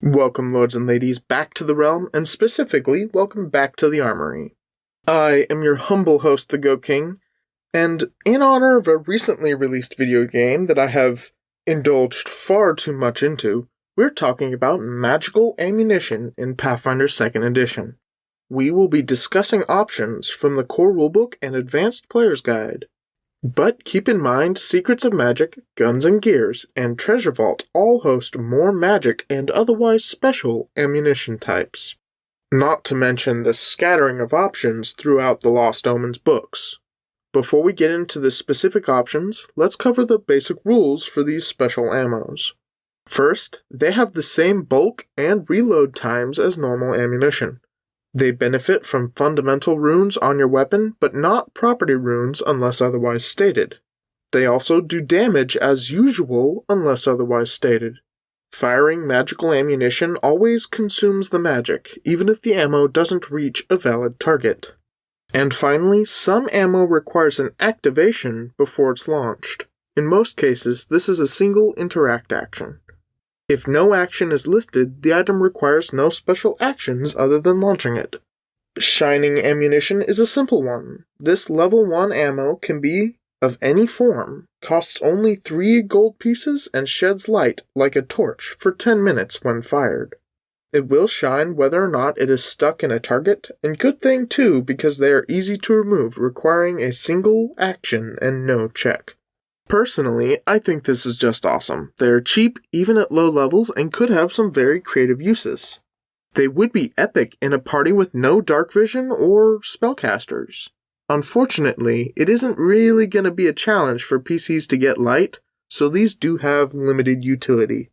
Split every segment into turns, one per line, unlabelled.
Welcome, lords and ladies, back to the realm, and specifically, welcome back to the Armory. I am your humble host, the Go King, and in honor of a recently released video game that I have indulged far too much into, we're talking about magical ammunition in Pathfinder 2nd Edition. We will be discussing options from the core rulebook and advanced player's guide. But keep in mind, Secrets of Magic, Guns and Gears, and Treasure Vault all host more magic and otherwise special ammunition types. Not to mention the scattering of options throughout the Lost Omens books. Before we get into the specific options, let's cover the basic rules for these special ammos. First, they have the same bulk and reload times as normal ammunition. They benefit from fundamental runes on your weapon, but not property runes unless otherwise stated. They also do damage as usual unless otherwise stated. Firing magical ammunition always consumes the magic, even if the ammo doesn't reach a valid target. And finally, some ammo requires an activation before it's launched. In most cases, this is a single interact action. If no action is listed, the item requires no special actions other than launching it. Shining ammunition is a simple one. This level 1 ammo can be of any form, costs only 3 gold pieces, and sheds light like a torch for 10 minutes when fired. It will shine whether or not it is stuck in a target, and good thing too because they are easy to remove, requiring a single action and no check. Personally, I think this is just awesome. They're cheap even at low levels and could have some very creative uses. They would be epic in a party with no dark vision or spellcasters. Unfortunately, it isn't really going to be a challenge for PCs to get light, so these do have limited utility.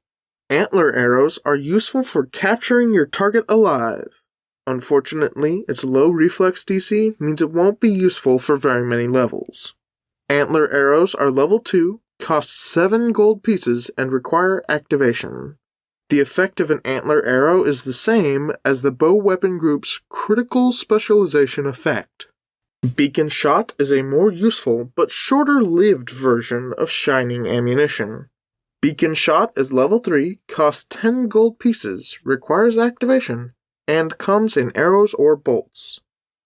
Antler Arrows are useful for capturing your target alive. Unfortunately, its low reflex DC means it won't be useful for very many levels. Antler Arrows are level 2, cost 7 gold pieces, and require activation. The effect of an Antler Arrow is the same as the bow weapon group's critical specialization effect. Beacon Shot is a more useful but shorter-lived version of Shining Ammunition. Beacon Shot is level 3, costs 10 gold pieces, requires activation, and comes in arrows or bolts.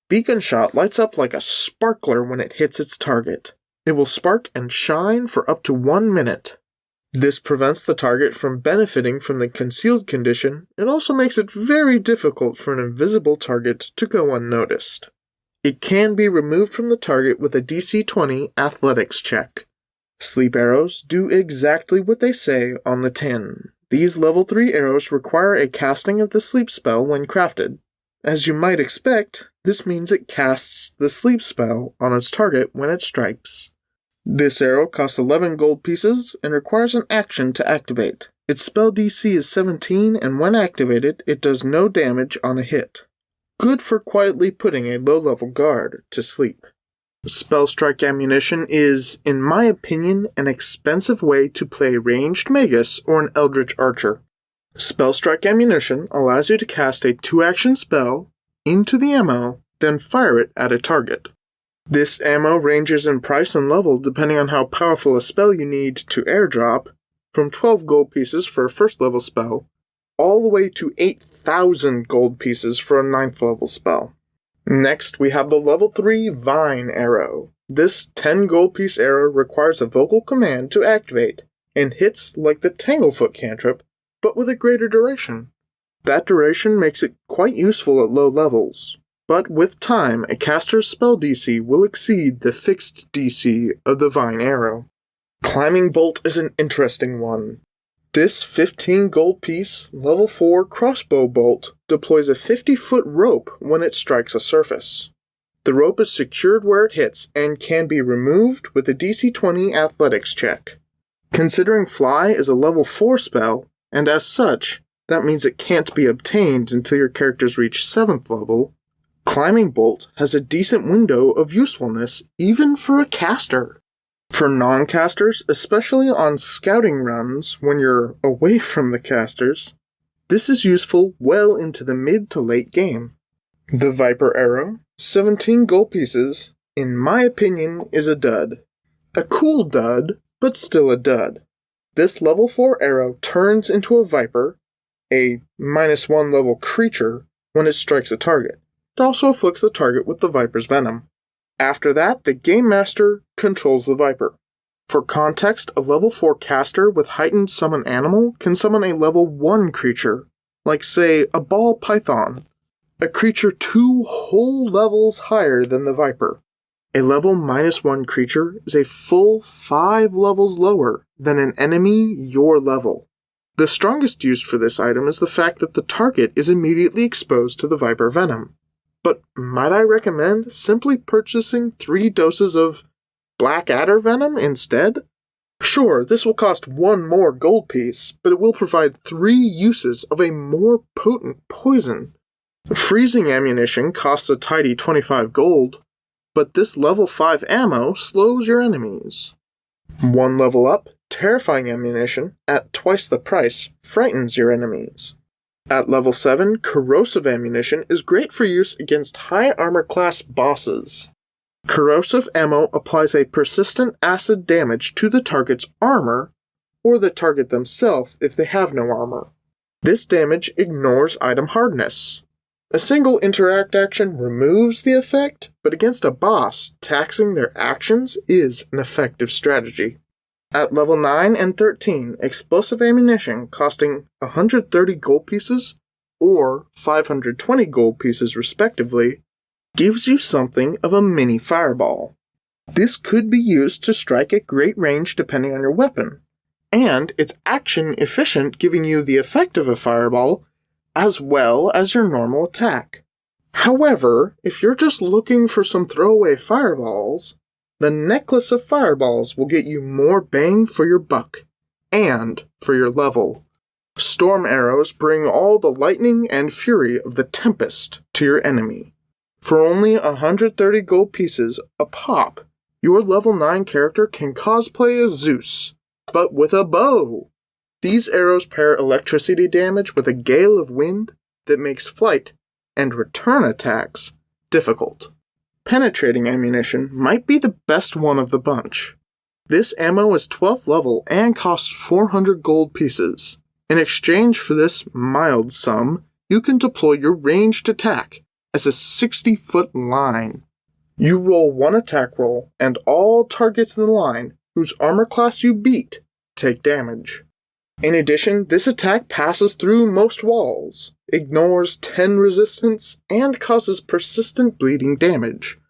Beacon Shot lights up like a sparkler when it hits its target. It will spark and shine for up to 1 minute. This prevents the target from benefiting from the concealed condition and also makes it very difficult for an invisible target to go unnoticed. It can be removed from the target with a DC 20 athletics check. Sleep arrows do exactly what they say on the tin. These level 3 arrows require a casting of the sleep spell when crafted. As you might expect, this means it casts the sleep spell on its target when it strikes. This arrow costs 11 gold pieces and requires an action to activate. Its spell DC is 17, and when activated, it does no damage on a hit. Good for quietly putting a low-level guard to sleep. Spell Strike Ammunition is, in my opinion, an expensive way to play ranged Magus or an Eldritch Archer. Spell Strike Ammunition allows you to cast a 2-action spell into the ammo, then fire it at a target. This ammo ranges in price and level depending on how powerful a spell you need to airdrop, from 12 gold pieces for a first level spell, all the way to 8,000 gold pieces for a 9th level spell. Next, we have the level 3 Vine Arrow. This 10 gold piece arrow requires a vocal command to activate, and hits like the Tanglefoot cantrip, but with a greater duration. That duration makes it quite useful at low levels. But with time, a caster's spell DC will exceed the fixed DC of the Vine Arrow. Climbing Bolt is an interesting one. This 15 gold piece, level 4 crossbow bolt deploys a 50-foot rope when it strikes a surface. The rope is secured where it hits and can be removed with a DC 20 athletics check. Considering Fly is a level 4 spell, and as such, that means it can't be obtained until your characters reach 7th level, Climbing Bolt has a decent window of usefulness even for a caster. For non-casters, especially on scouting runs when you're away from the casters, this is useful well into the mid to late game. The Viper Arrow, 17 gold pieces, in my opinion, is a dud. A cool dud, but still a dud. This level 4 arrow turns into a Viper, a -1 level creature when it strikes a target. It also afflicts the target with the Viper's Venom. After that, the Game Master controls the Viper. For context, a level 4 caster with heightened summon animal can summon a level 1 creature, like say a ball python, a creature 2 whole levels higher than the Viper. A level -1 creature is a full 5 levels lower than an enemy your level. The strongest use for this item is the fact that the target is immediately exposed to the Viper Venom. But might I recommend simply purchasing 3 doses of Black Adder Venom instead? Sure, this will cost 1 more gold piece, but it will provide 3 uses of a more potent poison. Freezing ammunition costs a tidy 25 gold, but this level 5 ammo slows your enemies. 1 level up, terrifying ammunition, at twice the price, frightens your enemies. At level 7, corrosive ammunition is great for use against high armor class bosses. Corrosive ammo applies a persistent acid damage to the target's armor, or the target themselves if they have no armor. This damage ignores item hardness. A single interact action removes the effect, but against a boss, taxing their actions is an effective strategy. At level 9 and 13, explosive ammunition costing 130 gold pieces, or 520 gold pieces respectively, gives you something of a mini fireball. This could be used to strike at great range depending on your weapon, and it's action efficient, giving you the effect of a fireball as well as your normal attack. However, if you're just looking for some throwaway fireballs, the necklace of fireballs will get you more bang for your buck, and for your level. Storm arrows bring all the lightning and fury of the Tempest to your enemy. For only 130 gold pieces a pop, your level 9 character can cosplay as Zeus, but with a bow. These arrows pair electricity damage with a gale of wind that makes flight and return attacks difficult. Penetrating ammunition might be the best one of the bunch. This ammo is 12th level and costs 400 gold pieces. In exchange for this mild sum, you can deploy your ranged attack as a 60-foot line. You roll 1 attack roll, and all targets in the line whose armor class you beat take damage. In addition, this attack passes through most walls, ignores 10 resistance, and causes persistent bleeding damage.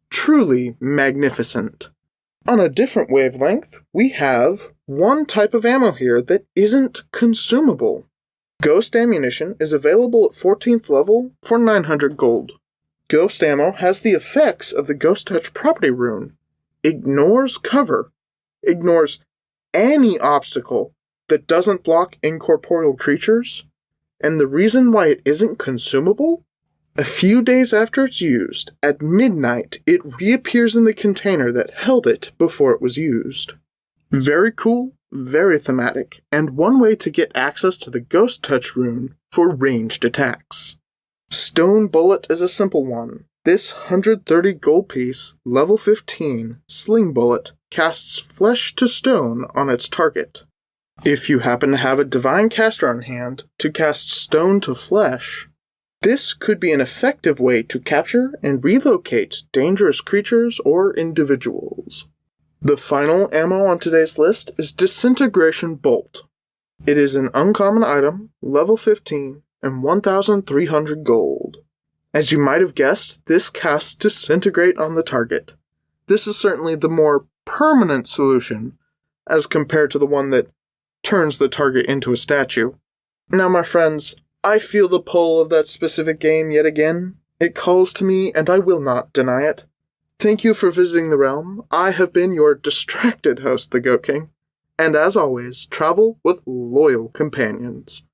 Truly magnificent. On a different wavelength, we have one type of ammo here that isn't consumable. Ghost ammunition is available at 14th level for 900 gold. Ghost ammo has the effects of the Ghost Touch property rune. Ignores cover. Ignores any obstacle that doesn't block incorporeal creatures. And the reason why it isn't consumable? A few days after it's used, at midnight, it reappears in the container that held it before it was used. Very cool, very thematic, and one way to get access to the Ghost Touch rune for ranged attacks. Stone Bullet is a simple one. This 130 gold piece, level 15, Sling Bullet casts flesh to stone on its target. If you happen to have a Divine Caster on hand to cast stone to flesh, this could be an effective way to capture and relocate dangerous creatures or individuals. The final ammo on today's list is Disintegration Bolt. It is an uncommon item, level 15, and 1,300 gold. As you might have guessed, this casts Disintegrate on the target. This is certainly the more permanent solution, as compared to the one that turns the target into a statue. Now, my friends, I feel the pull of that specific game yet again. It calls to me, and I will not deny it. Thank you for visiting the realm. I have been your distracted host, the Goat King. And as always, travel with loyal companions.